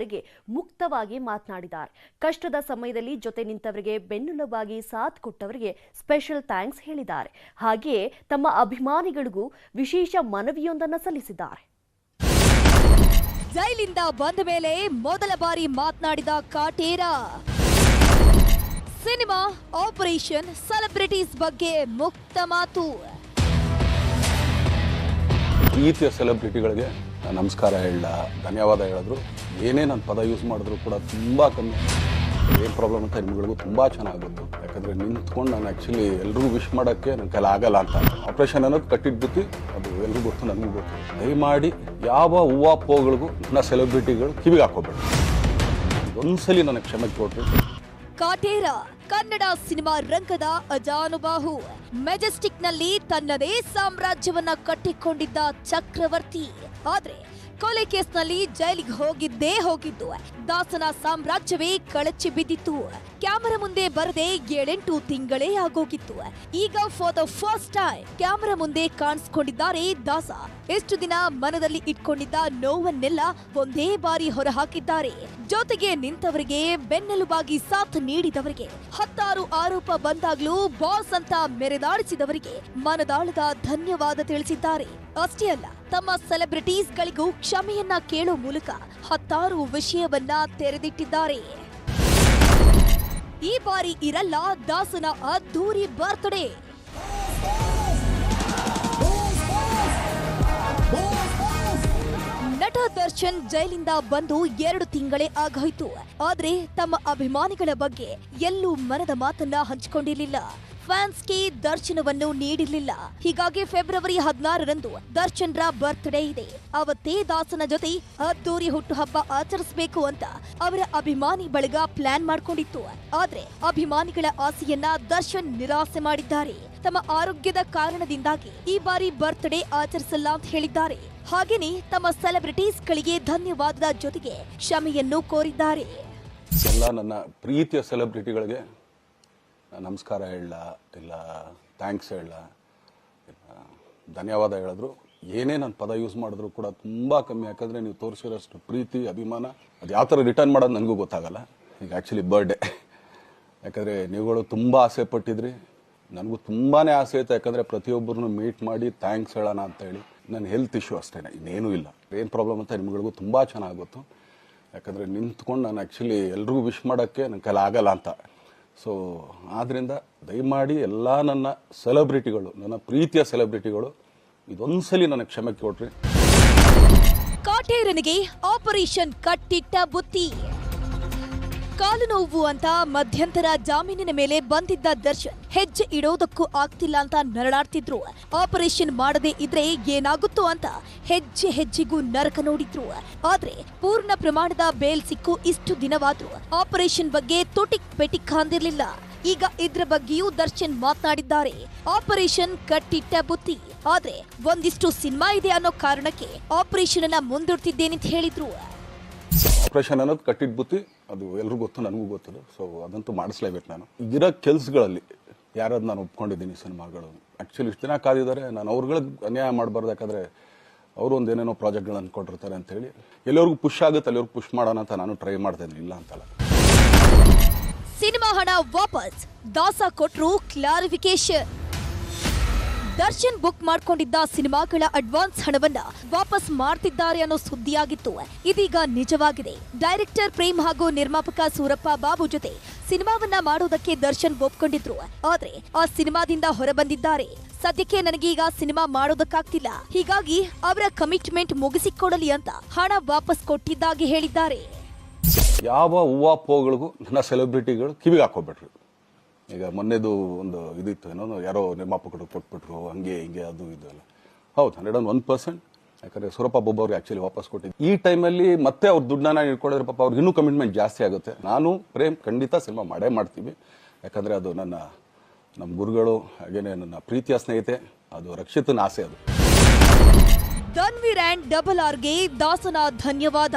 ರಿಗೆ ಮುಕ್ತವಾಗಿ ಮಾತನಾಡಿದ್ದಾರೆ. ಕಷ್ಟದ ಸಮಯದಲ್ಲಿ ಜೊತೆ ನಿಂತವರಿಗೆ ಬೆನ್ನೆಲುಬಾಗಿ ಸಾಥ್ ಕೊಟ್ಟವರಿಗೆ ಸ್ಪೆಷಲ್ ಥ್ಯಾಂಕ್ಸ್ ಹೇಳಿದ್ದಾರೆ. ಹಾಗೆಯೇ ತಮ್ಮ ಅಭಿಮಾನಿಗಳಿಗೂ ವಿಶೇಷ ಮನವಿಯೊಂದನ್ನು ಸಲ್ಲಿಸಿದ್ದಾರೆ. ಜೈಲಿಂದ ಬಂದ ಮೇಲೆ ಮೊದಲ ಬಾರಿ ಮಾತನಾಡಿದ ಕಾಟೇರ. ಸಿನಿಮಾ, ಆಪರೇಷನ್, ಸೆಲೆಬ್ರಿಟೀಸ್ ಬಗ್ಗೆ ಮುಕ್ತ ಮಾತು. ಪ್ರೀತಿಯ ಸೆಲೆಬ್ರಿಟಿಗಳಿಗೆ ನಮಸ್ಕಾರ ಹೇಳ, ಧನ್ಯವಾದ ಹೇಳಿದ್ರು. ಏನೇ ನಾನು ಪದ ಯೂಸ್ ಮಾಡಿದ್ರು ಕೂಡ ತುಂಬ ಕಮ್ಮಿ. ಏನು ಪ್ರಾಬ್ಲಮ್ ಅಂತ ನಿಮ್ಗಳಿಗೂ ತುಂಬ ಚೆನ್ನಾಗಿ ಗೊತ್ತು. ಯಾಕಂದರೆ ನಿಂತ್ಕೊಂಡು ನಾನು ಆ್ಯಕ್ಚುಲಿ ಎಲ್ರಿಗೂ ವಿಶ್ ಮಾಡೋಕ್ಕೆ ನನ್ನ ಕೈಲಿ ಆಗಲ್ಲ ಅಂತ. ಆಪ್ರೇಷನ್ ಅನ್ನೋದು ಕಟ್ಟಿಟ್ಟು ಬುತ್ತಿ, ಅದು ಎಲ್ರಿಗೂ ಗೊತ್ತು, ನನಗೂ ಗೊತ್ತು. ದಯಮಾಡಿ ಯಾವ ಹೂವಾಪೋಗಳಿಗೂ ನನ್ನ ಸೆಲೆಬ್ರಿಟಿಗಳು ಕಿವಿಗೆ ಹಾಕೋಬೇಡಿ. ಒಂದ್ಸಲಿ ನನಗೆ ಕ್ಷಮೆ ಕೊಟ್ಟರು. ಕಾಟೇರ ಕನ್ನಡ ಸಿನಿಮಾ ರಂಗದ ಅಜಾನುಬಾಹು. ಮೆಜೆಸ್ಟಿಕ್ನಲ್ಲಿ ತನ್ನದೇ ಸಾಮ್ರಾಜ್ಯವನ್ನ ಕಟ್ಟಿಕೊಂಡಿದ್ದ ಚಕ್ರವರ್ತಿ. ಆದ್ರೆ ಕೊಲೆ ಕೇಸ್ನಲ್ಲಿ ಜೈಲಿಗೆ ಹೋಗಿದ್ದು ದಾಸನ ಸಾಮ್ರಾಜ್ಯವೇ ಕಳಚಿ ಬಿದ್ದಿತ್ತು. ಕ್ಯಾಮರಾ ಮುಂದೆ ಬರದೆ 7-8 ತಿಂಗಳೇ ಆಗೋಗಿತ್ತು. ಈಗ for the first time camera ಮುಂದೆ ಕಾಣಿಸ್ಕೊಂಡಿದ್ದಾರೆ ದಾಸ. ಎಷ್ಟು ದಿನ ಮನದಲ್ಲಿ ಇಟ್ಕೊಂಡಿದ್ದ ನೋವನ್ನೆಲ್ಲ ಒಂದೇ ಬಾರಿ ಹೊರಹಾಕಿದ್ದಾರೆ. ಜೊತೆಗೆ ನಿಂತವರಿಗೆ ಬೆನ್ನೆಲುಬಾಗಿ ಸಾಥ್ ನೀಡಿದವರಿಗೆ, 10 ಆರೋಪ ಬಂದಾಗ್ಲೂ ಬಾಸ್ ಅಂತ ಮೆರೆದಾಡಿಸಿದವರಿಗೆ ಮನದಾಳದ ಧನ್ಯವಾದ ತಿಳಿಸಿದ್ದಾರೆ. ಅಷ್ಟೇ ಅಲ್ಲ, ತಮ್ಮ ಸೆಲೆಬ್ರಿಟೀಸ್ಗಳಿಗೂ ಕ್ಷಮೆಯನ್ನ ಕೇಳೋ ಮೂಲಕ 10 ವಿಷಯವನ್ನ ತೆರೆದಿಟ್ಟಿದ್ದಾರೆ. ಈ ಬಾರಿ ಇರಲ್ಲ ದಾಸನ ಅದ್ದೂರಿ ಬರ್ತ್ಡೇ. ನಟ ದರ್ಶನ್ ಜೈಲಿಂದ ಬಂದು 2 ತಿಂಗಳೇ ಆಗೋಯ್ತು. ಆದ್ರೆ ತಮ್ಮ ಅಭಿಮಾನಿಗಳ ಬಗ್ಗೆ ಎಲ್ಲೂ ಮನದ ಮಾತನ್ನ ಹಂಚಿಕೊಂಡಿರಲಿಲ್ಲ. ಫ್ಯಾನ್ಸ್ಗೆ ದರ್ಶನವನ್ನು ನೀಡಿರಲಿಲ್ಲ. ಹೀಗಾಗಿ ಫೆಬ್ರವರಿ 16ರಂದು ದರ್ಶನ್ರ ಬರ್ತ್ಡೇ ಇದೆ. ಅವತ್ತೇ ದಾಸನ ಜೊತೆ ಅದ್ದೂರಿ ಹುಟ್ಟುಹಬ್ಬ ಆಚರಿಸಬೇಕು ಅಂತ ಅವರ ಅಭಿಮಾನಿ ಬಳಗ ಪ್ಲಾನ್ ಮಾಡ್ಕೊಂಡಿತ್ತು. ಆದ್ರೆ ಅಭಿಮಾನಿಗಳ ಆಸೆಯನ್ನ ದರ್ಶನ್ ನಿರಾಸೆ ಮಾಡಿದ್ದಾರೆ. ತಮ್ಮ ಆರೋಗ್ಯದ ಕಾರಣದಿಂದಾಗಿ ಈ ಬಾರಿ ಬರ್ತ್ಡೇ ಆಚರಿಸಲ್ಲ ಅಂತ ಹೇಳಿದ್ದಾರೆ. ಹಾಗೇನೆ ತಮ್ಮ ಸೆಲೆಬ್ರಿಟೀಸ್ಗಳಿಗೆ ಧನ್ಯವಾದದ ಜೊತೆಗೆ ಕ್ಷಮೆಯನ್ನು ಕೋರಿದ್ದಾರೆ. ಎಲ್ಲ ನನ್ನ ಪ್ರೀತಿಯ ಸೆಲೆಬ್ರಿಟಿಗಳಿಗೆ ನಮಸ್ಕಾರ ಹೇಳ, ಇಲ್ಲ ಥ್ಯಾಂಕ್ಸ್ ಹೇಳ, ಇಲ್ಲ ಧನ್ಯವಾದ ಹೇಳಿದ್ರು. ಏನೇ ನಾನು ಪದ ಯೂಸ್ ಮಾಡಿದ್ರು ಕೂಡ ತುಂಬ ಕಮ್ಮಿ. ಯಾಕಂದರೆ ನೀವು ತೋರಿಸಿರೋಷ್ಟು ಪ್ರೀತಿ, ಅಭಿಮಾನ ಅದು ಯಾವ ಥರ ರಿಟರ್ನ್ ಮಾಡೋದು ನನಗೂ ಗೊತ್ತಾಗಲ್ಲ. ಈಗ ಆ್ಯಕ್ಚುಲಿ ಬರ್ಡೇ, ಯಾಕಂದರೆ ನೀವುಗಳು ತುಂಬ ಆಸೆ ಪಟ್ಟಿದ್ರಿ, ನನಗೂ ತುಂಬಾ ಆಸೆ ಇತ್ತು. ಯಾಕಂದರೆ ಪ್ರತಿಯೊಬ್ಬರನ್ನು ಮೀಟ್ ಮಾಡಿ ಥ್ಯಾಂಕ್ಸ್ ಹೇಳೋಣ ಅಂತೇಳಿ. ನನ್ನ ಹೆಲ್ತ್ ಇಶ್ಯೂ ಅಷ್ಟೇ, ಇನ್ನೇನೂ ಇಲ್ಲ. ಏನು ಪ್ರಾಬ್ಲಮ್ ಅಂತ ನಿಮ್ಗಳಿಗೂ ತುಂಬ ಚೆನ್ನಾಗಿ ಗೊತ್ತು. ಯಾಕಂದರೆ ನಿಂತ್ಕೊಂಡು ನಾನು ಆ್ಯಕ್ಚುಲಿ ಎಲ್ರಿಗೂ ವಿಶ್ ಮಾಡೋಕ್ಕೆ ನನ್ನ ಕೈಲಿ ಆಗಲ್ಲ ಅಂತ. ಸೊ ಆದ್ದರಿಂದ ದಯಮಾಡಿ ಎಲ್ಲ ನನ್ನ ಸೆಲೆಬ್ರಿಟಿಗಳು, ನನ್ನ ಪ್ರೀತಿಯ ಸೆಲೆಬ್ರಿಟಿಗಳು ಇದೊಂದ್ಸಲಿ ನನಗೆ ಕ್ಷಮೆ ಕೊಟ್ರಿ. ಕಾಟೇರನಿಗೆ ಆಪರೇಷನ್ ಕಟ್ಟಿಟ್ಟ ಬುತ್ತಿ. ಕಾಲು ನೋವು ಅಂತ ಮಧ್ಯಂತರ ಜಾಮೀನಿನ ಮೇಲೆ ಬಂದಿದ್ದ ದರ್ಶನ್ ಹೆಜ್ಜೆ ಇಡೋದಕ್ಕೂ ಆಗ್ತಿಲ್ಲ ಅಂತ ನರಳಾಡ್ತಿದ್ರು. ಆಪರೇಷನ್ ಮಾಡದೇ ಇದ್ರೆ ಏನಾಗುತ್ತೋ ಅಂತ ಹೆಜ್ಜೆ ಹೆಜ್ಜೆಗೂ ನರಕ ನೋಡಿದ್ರು. ಆದ್ರೆ ಪೂರ್ಣ ಪ್ರಮಾಣದ ಬೇಲ್ ಸಿಕ್ಕು ಇಷ್ಟು ದಿನವಾದ್ರೂ ಆಪರೇಷನ್ ಬಗ್ಗೆ ತುಟಿಕ್ ಬೆಟಿಕ್ ಅಂದಿರ್ಲಿಲ್ಲ. ಈಗ ಇದ್ರ ಬಗ್ಗೆಯೂ ದರ್ಶನ್ ಮಾತನಾಡಿದ್ದಾರೆ. ಆಪರೇಷನ್ ಕಟ್ಟಿಟ್ಟ ಬುತ್ತಿ, ಆದ್ರೆ ಒಂದಿಷ್ಟು ಸಿನಿಮಾ ಇದೆ ಅನ್ನೋ ಕಾರಣಕ್ಕೆ ಆಪರೇಷನ್ ಅನ್ನ ಮುಂದೂಡ್ತಿದ್ದೇನೆ ಅಂತ ಹೇಳಿದ್ರು. ಆಪ್ರೇಷನ್ ಅನ್ನೋದು ಕಟ್ಟಿಟ್ಟು ಬುತ್ತಿ, ಅದು ಎಲ್ರಿಗೂ ಗೊತ್ತು, ನನಗೂ ಗೊತ್ತು. ಸೊ ಅದಂತೂ ಮಾಡಿಸ್ಲೇಬೇಕು. ನಾನು ಈಗಿರೋ ಕೆಲಸಗಳಲ್ಲಿ ಯಾರಾದ್ರು ನಾನು ಒಪ್ಕೊಂಡಿದ್ದೀನಿ ಸಿನಿಮಾಗಳು. ಆ್ಯಕ್ಚುಲಿ ಇಷ್ಟು ದಿನ ಕಾದಿದ್ದಾರೆ, ನಾನು ಅವ್ರುಗಳಿಗೆ ಅನ್ಯಾಯ ಮಾಡಬಾರ್ದು. ಯಾಕಂದರೆ ಅವರು ಒಂದೇನೇನೋ ಪ್ರಾಜೆಕ್ಟ್ಗಳು ಅಂದ್ಕೊಂಡಿರ್ತಾರೆ ಅಂತೇಳಿ ಎಲ್ಲರಿಗೂ ಪುಷ್ ಆಗುತ್ತೆ, ಅಲ್ಲಿವ್ರಿಗೆ ಪುಷ್ ಮಾಡೋಣ ಅಂತ ನಾನು ಟ್ರೈ ಮಾಡ್ತೇನೆ, ಇಲ್ಲ ಅಂತಲ್ಲ. ಸಿನಿಮಾ ಹಣ ವಾಪಸ್, ದಾಸ ಕೊಟ್ರು ಕ್ಲಾರಿಫಿಕೇಶನ್. ದರ್ಶನ್ ಬುಕ್ ಮಾಡ್ಕೊಂಡಿದ್ದ ಸಿನಿಮಾಗಳ ಅಡ್ವಾನ್ಸ್ ಹಣವನ್ನ ವಾಪಸ್ ಮಾಡ್ತಿದ್ದಾರೆ ಅನ್ನೋ ಸುದ್ದಿಯಾಗಿತ್ತು. ಇದೀಗ ನಿಜವಾಗಿದೆ. ಡೈರೆಕ್ಟರ್ ಪ್ರೇಮ್ ಹಾಗೂ ನಿರ್ಮಾಪಕ ಸೂರಪ್ಪ ಬಾಬು ಜೊತೆ ಸಿನಿಮಾವನ್ನ ಮಾಡೋದಕ್ಕೆ ದರ್ಶನ್ ಒಪ್ಕೊಂಡಿದ್ರು. ಆದ್ರೆ ಆ ಸಿನಿಮಾದಿಂದ ಹೊರಬಂದಿದ್ದಾರೆ. ಸದ್ಯಕ್ಕೆ ನನಗೀಗ ಸಿನಿಮಾ ಮಾಡೋದಕ್ಕಾಗ್ತಿಲ್ಲ, ಹೀಗಾಗಿ ಅವರ ಕಮಿಟ್ಮೆಂಟ್ ಮುಗಿಸಿಕೊಡಲಿ ಅಂತ ಹಣ ವಾಪಸ್ ಕೊಟ್ಟಿದ್ದಾಗಿ ಹೇಳಿದ್ದಾರೆ. ಯಾವ ಹೂವಾಪೋಗಳಿಗೂ ನನ್ನ ಸೆಲೆಬ್ರಿಟಿಗಳು ಕಿವಿಗೆ ಹಾಕೋಬೇಡ್ರಿ. ಈಗ ಮೊನ್ನೆದು ಒಂದು ಇದಿತ್ತು, ಏನೋ ಯಾರೋ ನಿರ್ಮಾಪಕರು ಕೊಟ್ಬಿಟ್ರು, ಹಂಗೆ ಹಿಂಗೆ ಅದು ಇದು ಎಲ್ಲ. ಹೌದು, 101%. ಯಾಕಂದರೆ ಸೂರಪ್ಪ ಬಾಬು ಅವ್ರಿಗೆ ಆ್ಯಕ್ಚುಲಿ ವಾಪಸ್ ಕೊಟ್ಟಿದ್ದು. ಈ ಟೈಮಲ್ಲಿ ಮತ್ತೆ ಅವ್ರ ದುಡ್ಡನ್ನ ಇಟ್ಕೊಂಡಿದ್ರೆ ಪಾಪ ಅವ್ರಿಗೆ ಇನ್ನೂ ಕಮಿಟ್ಮೆಂಟ್ ಜಾಸ್ತಿ ಆಗುತ್ತೆ. ನಾನು ಪ್ರೇಮ್ ಖಂಡಿತ ಸಿನಿಮಾ ಮಾಡೇ ಮಾಡ್ತೀವಿ. ಯಾಕಂದರೆ ಅದು ನಮ್ಮ ಗುರುಗಳು, ಹಾಗೇನೆ ನನ್ನ ಪ್ರೀತಿಯ ಸ್ನೇಹಿತೆ, ಅದು ರಕ್ಷಿತನ ಆಸೆ. ಅದು ಧನ್ವೀರ್ ಅಂಡ್ ಡಬಲ್ ಆರ್ಗೆ ದಾಸನ ಧನ್ಯವಾದ.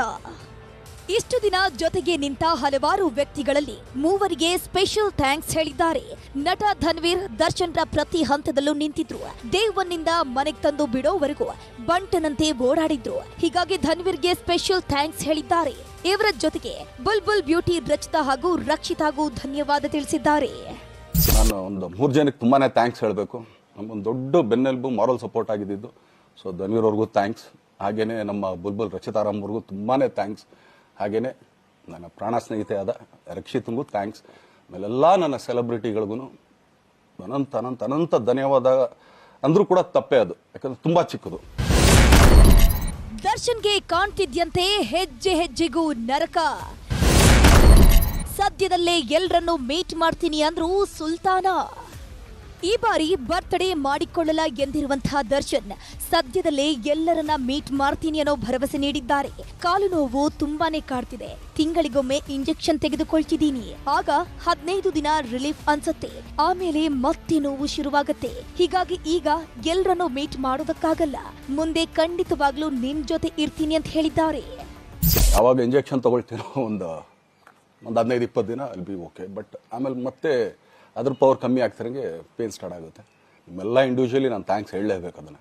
ಇಷ್ಟು ದಿನ ಜೊತೆಗೆ ನಿಂತ ಹಲವಾರು ವ್ಯಕ್ತಿಗಳಲ್ಲಿ ಮೂವರಿಗೆ ಸ್ಪೆಷಲ್ ಥ್ಯಾಂಕ್ಸ್ ಹೇಳಿದ್ದಾರೆ. ನಟ ಧನ್ವೀರ್ ದರ್ಶನ್ರ ಪ್ರತಿ ಹಂತದಲ್ಲೂ ನಿಂತಿದ್ರು. ಡೇ ಒನ್ನಿಂದ ಮನೆಗೆ ತಂದು ಬಿಡೋವರೆಗೂ ಬಂಟನಂತೆ ಓಡಾಡಿದ್ರು. ಹೀಗಾಗಿ ಧನ್ವೀರ್ಗೆ ಸ್ಪೆಷಲ್ ಥ್ಯಾಂಕ್ಸ್ ಹೇಳಿದ್ದಾರೆ. ಇವರ ಜೊತೆಗೆ ಬುಲ್ಬುಲ್ ಬ್ಯೂಟಿ ರಚಿತಾ ಹಾಗೂ ರಕ್ಷಿತಾಗೂ ಧನ್ಯವಾದ ತಿಳಿಸಿದ್ದಾರೆ. ನಾನು ಒಂದು 3 ಜನಕ್ಕೆ ತುಂಬಾ ಥ್ಯಾಂಕ್ಸ್ ಹೇಳಬೇಕು. ನಮಗೊಂದು ದೊಡ್ಡ ಬೆನ್ನೆಲುಬು, ಮಾರಲ್ ಸಪೋರ್ಟ್ ಆಗಿದ್ದು. ಸೊ ಧನ್ವೀರ್ ಅವ್ರಿಗೂ ಥ್ಯಾಂಕ್ಸ್. ಹಾಗೆಯೇ ನಮ್ಮ ಬುಲ್ಬುಲ್ ರಚಿತಾರಾಮ್ ಅವ್ರಿಗೂ ತುಂಬಾ ಥ್ಯಾಂಕ್ಸ್. ಹಾಗೆಯೇ ನನ್ನ ಪ್ರಾಣ ಸ್ನೇಹಿತೆಯಾದ ರಕ್ಷಿತಂಗೂ ಥ್ಯಾಂಕ್ಸ್. ಆಮೇಲೆಲ್ಲ ನನ್ನ ಸೆಲೆಬ್ರಿಟಿಗಳಿಗೂ ಅನಂತ ಧನ್ಯವಾದ ಅಂದ್ರೂ ಕೂಡ ತಪ್ಪೇ ಅದು, ಯಾಕಂದ್ರೆ ತುಂಬ ಚಿಕ್ಕದು. ದರ್ಶನ್ಗೆ ಕಾಣ್ತಿದ್ಯಂತೆ ಹೆಜ್ಜೆ ಹೆಜ್ಜೆಗೂ ನರಕ. ಸದ್ಯದಲ್ಲೇ ಎಲ್ಲರನ್ನೂ ಮೀಟ್ ಮಾಡ್ತೀನಿ ಅಂದ್ರು ಸುಲ್ತಾನ. ಈ ಬಾರಿ ಬರ್ತ್ಡೇ ಮಾಡಿಕೊಳ್ಳಲ ಎಂದಿರುವಂತಹ ದರ್ಶನ್ ಸದ್ಯದಲ್ಲೇ ಎಲ್ಲರನ್ನ ಮೀಟ್ ಮಾಡ್ತೀನಿ ಅನ್ನೋ ಭರವಸೆ ನೀಡಿದ್ದಾರೆ. ಕಾಲು ನೋವು ತುಂಬಾನೇ ಕಾಡ್ತಿದೆ, ತಿಂಗಳಿಗೊಮ್ಮೆ ಇಂಜೆಕ್ಷನ್ ತೆಗೆದುಕೊಳ್ತಿದ್ದೀನಿ, ಆಗ 15 ದಿನ ರಿಲೀಫ್ ಅನ್ಸತ್ತೆ, ಆಮೇಲೆ ಮತ್ತೆ ನೋವು ಶುರುವಾಗತ್ತೆ. ಹೀಗಾಗಿ ಈಗ ಎಲ್ಲರನ್ನೂ ಮೀಟ್ ಮಾಡೋದಕ್ಕಾಗಲ್ಲ, ಮುಂದೆ ಖಂಡಿತವಾಗ್ಲೂ ನಿಮ್ ಜೊತೆ ಇರ್ತೀನಿ ಅಂತ ಹೇಳಿದ್ದಾರೆ. ಯಾವಾಗ ಇಂಜೆಕ್ಷನ್ ತಗೊಳ್ತೀನೋ ಒಂದು 15-20 ದಿನ ಅಲ್ಲಿ ಬಿ ಓಕೆ, ಬಟ್ ಆಮೇಲೆ ಮತ್ತೆ ಅದ್ರ ಪವರ್ ಕಮ್ಮಿ ಆಗ್ತಿರಂಗೆ ಪೇನ್ ಸ್ಟಾರ್ಟ್ ಆಗುತ್ತೆ. ನಿಮ್ಮೆಲ್ಲ ಇಂಡಿವಿಜುವಲಿ ನಾನು ಥ್ಯಾಂಕ್ಸ್ ಹೇಳಲೇಬೇಕು ಅದನ್ನು.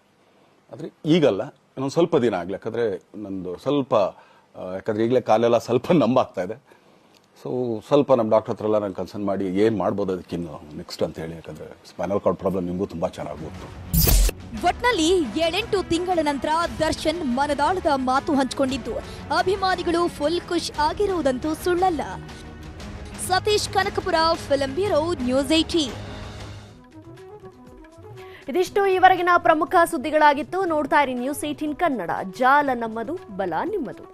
ಆದರೆ ಈಗಲ್ಲ, ಇನ್ನೊಂದು ಸ್ವಲ್ಪ ದಿನ ಆಗಲಿ, ಯಾಕಂದರೆ ನಂದು ಸ್ವಲ್ಪ ಯಾಕಂದರೆ ಈಗಲೇ ಕಾಲೆಲ್ಲ ಸ್ವಲ್ಪ ನಂಬಾಗ್ತಾ ಇದೆ. ಸೊ ಸ್ವಲ್ಪ ನಮ್ಮ ಡಾಕ್ಟರ್ ಹತ್ರ ಎಲ್ಲ ನಾನು ಕನ್ಸರ್ನ್ ಮಾಡಿ ಏನು ಮಾಡ್ಬೋದು ಅದಕ್ಕಿನ್ನು ನೆಕ್ಸ್ಟ್ ಅಂತ ಹೇಳಿ, ಯಾಕಂದರೆ ಸ್ಪೈನಲ್ ಕಾರ್ಡ್ ಪ್ರಾಬ್ಲಮ್ ನಿಮಗೂ ತುಂಬ ಚೆನ್ನಾಗಿ ಗೊತ್ತು. ಒಟ್ನಲ್ಲಿ 7-8 ತಿಂಗಳ ನಂತರ ದರ್ಶನ್ ಮನದಾಳದ ಮಾತು ಹಂಚಿಕೊಂಡಿದ್ದು ಅಭಿಮಾನಿಗಳು ಫುಲ್ ಖುಷ್ ಆಗಿರುವುದಂತೂ ಸುಳ್ಳಲ್ಲ. Satish Kanakapura, film bureau, news 18. ಇದಿಷ್ಟು ಈವರೆಗಿನ ಪ್ರಮುಖ ಸುದ್ದಿಗಳಾಗಿತ್ತು. ನೋಡ್ತಾ ಇರಿ ನ್ಯೂಸ್ 18 ಕನ್ನಡ. ಜಾಲ ನಮ್ಮದು, ಬಲ ನಿಮ್ಮದು.